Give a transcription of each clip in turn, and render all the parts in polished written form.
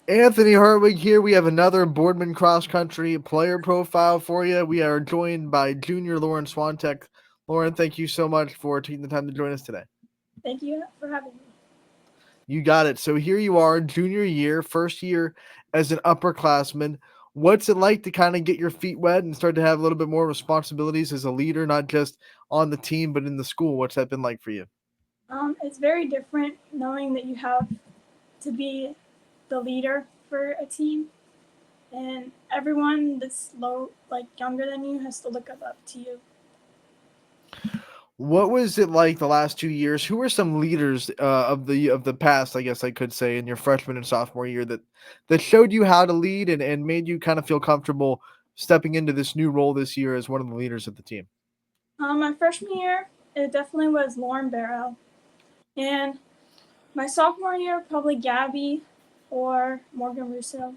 Anthony Hartwig here. We have another Boardman cross country player profile for you. We are joined by junior Lauren Swantek. Lauren, thank you so much for taking the time to join us today. Thank you for having me. You got it. So here you are, junior year, first year as an upperclassman. What's it like to kind of get your feet wet and start to have a little bit more responsibilities as a leader, not just on the team, but in the school? What's that been like for you? It's very different knowing that you have to be the leader for a team, and everyone that's younger than you, has to look up to you. What was it like the last 2 years? Who were some leaders of the past, I guess I could say, in your freshman and sophomore year that showed you how to lead and made you kind of feel comfortable stepping into this new role this year as one of the leaders of the team? My freshman year, it definitely was Lauren Barrow, and my sophomore year, probably Gabby or Morgan Russo.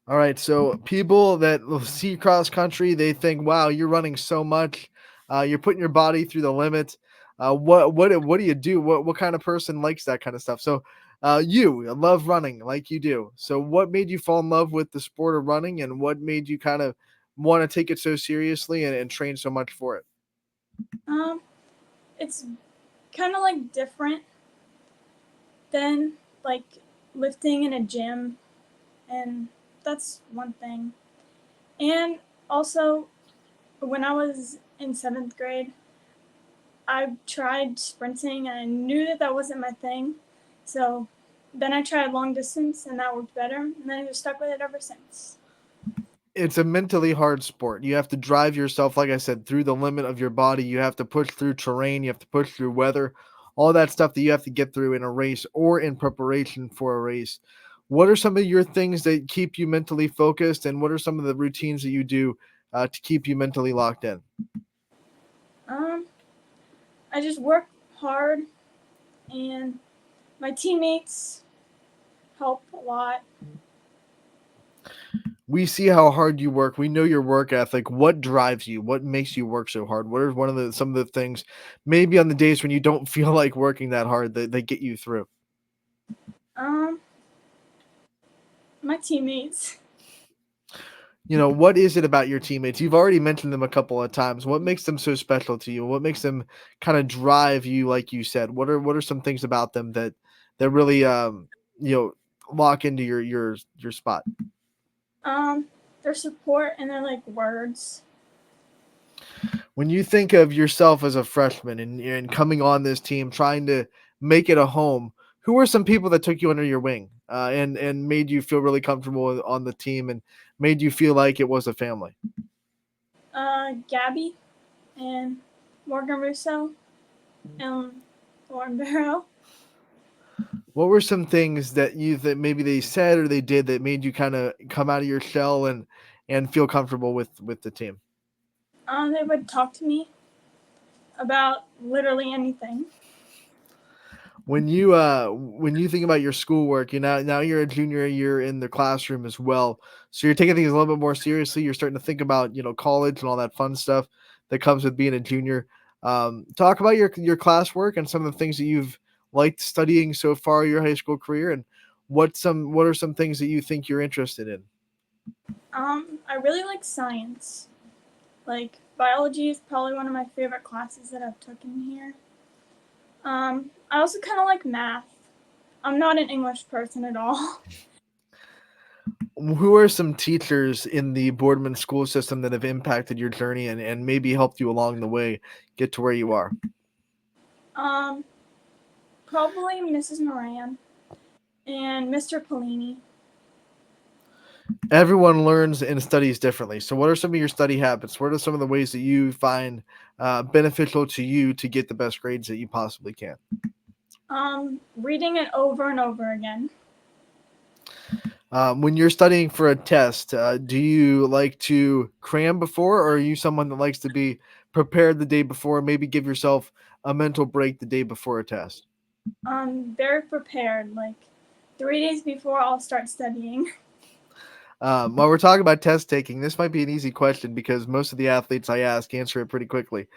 All right, so people that see cross country, they think, "Wow, you're running so much. You're putting your body through the limit." What do you do? What kind of person likes that kind of stuff? So, you love running like you do. So, what made you fall in love with the sport of running, and what made you kind of want to take it so seriously and train so much for it? Um, it's kind of like different than like lifting in a gym, and that's one thing. And also, when I was in seventh grade, I tried sprinting and I knew that that wasn't my thing. So then I tried long distance and that worked better. And then I just stuck with it ever since. It's a mentally hard sport. You have to drive yourself, like I said, through the limit of your body. You have to push through terrain. You have to push through weather, all that stuff that you have to get through in a race or in preparation for a race. What are some of your things that keep you mentally focused, and what are some of the routines that you do to keep you mentally locked in? Um, I just work hard and my teammates help a lot. We see how hard you work. We know your work ethic. What drives you? What makes you work so hard? What are one of the some of the things, maybe on the days when you don't feel like working that hard, that get you through? Um, my teammates. What is it about your teammates? You've already mentioned them a couple of times. What makes them so special to you? What makes them kind of drive you, like you said? What are some things about them that really you know lock into your spot? Um, their support and their like words. When you think of yourself as a freshman and coming on this team, trying to make it a home, who were some people that took you under your wing and made you feel really comfortable on the team and made you feel like it was a family? Gabby and Morgan Russo and Lauren Barrow. What were some things that maybe they said or they did that made you kind of come out of your shell and feel comfortable with the team? They would talk to me about literally anything. When you think about your schoolwork, now you're a junior year in the classroom as well. So you're taking things a little bit more seriously. You're starting to think about, college and all that fun stuff that comes with being a junior. Talk about your classwork and some of the things that you've liked studying so far your high school career, and what are some things that you think you're interested in? I really like science. Like biology is probably one of my favorite classes that I've taken here. I also kind of like math. I'm not an English person at all. Who are some teachers in the Boardman school system that have impacted your journey and maybe helped you along the way get to where you are? Um, Probably Mrs. Moran and Mr. Polini. Everyone learns and studies differently. So, what are some of your study habits? What are some of the ways that you find beneficial to you to get the best grades that you possibly can? Reading it over and over again. When you're studying for a test, do you like to cram before, or are you someone that likes to be prepared the day before, maybe give yourself a mental break the day before a test? Very prepared. Like 3 days before I'll start studying. While we're talking about test taking, this might be an easy question because most of the athletes I ask answer it pretty quickly.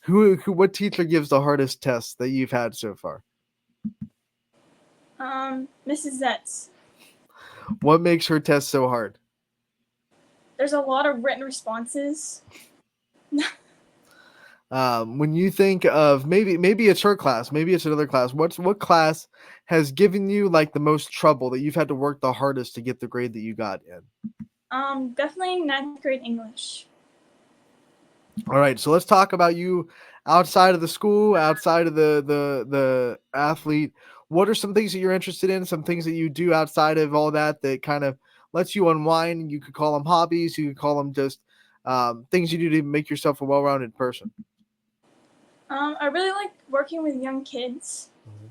What teacher gives the hardest test that you've had so far? Mrs. Zetz. What makes her test so hard? There's a lot of written responses. When you think of maybe it's her class, maybe it's another class. What class has given you like the most trouble that you've had to work the hardest to get the grade that you got in? Definitely ninth grade English. All right, so let's talk about you outside of the school, outside of the athlete. What are some things that you're interested in? Some things that you do outside of all that that kind of lets you unwind. You could call them hobbies. You could call them just things you do to make yourself a well-rounded person. I really like working with young kids. Mhm.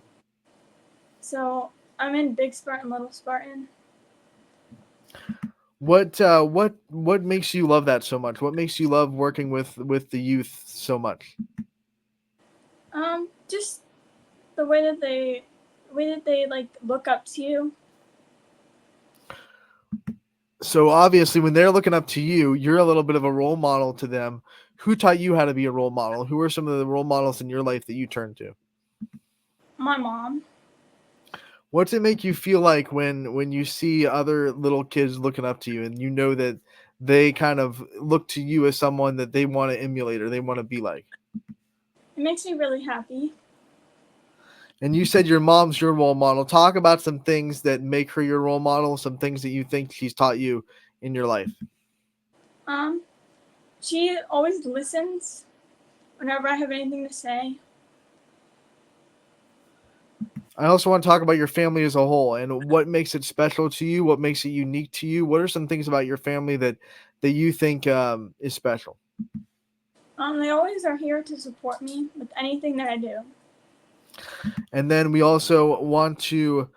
So I'm in Big Spartan, Little Spartan. What makes you love that so much? What makes you love working with the youth so much? Just the way that they like look up to you. So obviously, when they're looking up to you, you're a little bit of a role model to them. Who taught you how to be a role model? Who are some of the role models in your life that you turn to? My mom. What's it make you feel like when you see other little kids looking up to you and you know that they kind of look to you as someone that they want to emulate or they want to be like? It makes me really happy. And you said your mom's your role model. Talk about some things that make her your role model, some things that you think she's taught you in your life. Um, she always listens whenever I have anything to say. I also want to talk about your family as a whole and what makes it special to you, what makes it unique to you. What are some things about your family that you think is special? They always are here to support me with anything that I do. And then we also want to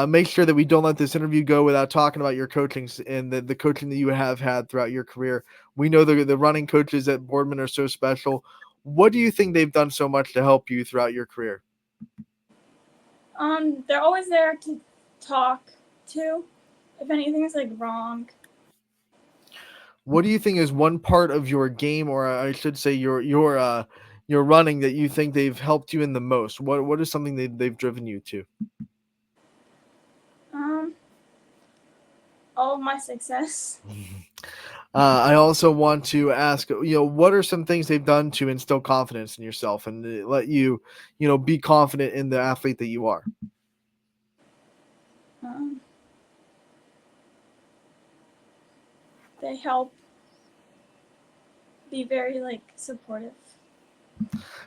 make sure that we don't let this interview go without talking about your coaching and the coaching that you have had throughout your career. We know the running coaches at Boardman are so special. What do you think they've done so much to help you throughout your career? They're always there to talk to if anything's like wrong. What do you think is one part of your game, or I should say your running that you think they've helped you in the most? What is something they've driven you to? Um, all of my success. I also want to ask, what are some things they've done to instill confidence in yourself and let you, be confident in the athlete that you are? Um, they help be very like supportive.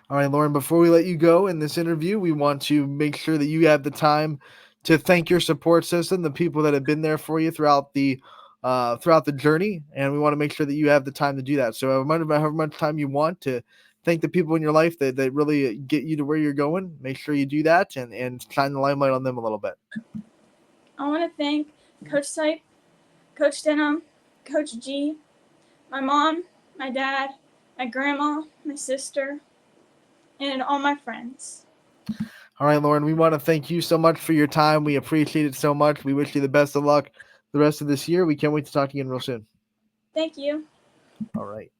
All right, Lauren, before we let you go in this interview, we want to make sure that you have the time to thank your support system, the people that have been there for you throughout the journey, and we want to make sure that you have the time to do that. So, however much time you want to thank the people in your life that really get you to where you're going, make sure you do that and shine the limelight on them a little bit. I want to thank Coach Sipe, Coach Denham, Coach G, my mom, my dad, my grandma, my sister, and all my friends. All right, Lauren, we want to thank you so much for your time. We appreciate it so much. We wish you the best of luck the rest of this year. We can't wait to talk to you again real soon. Thank you. All right.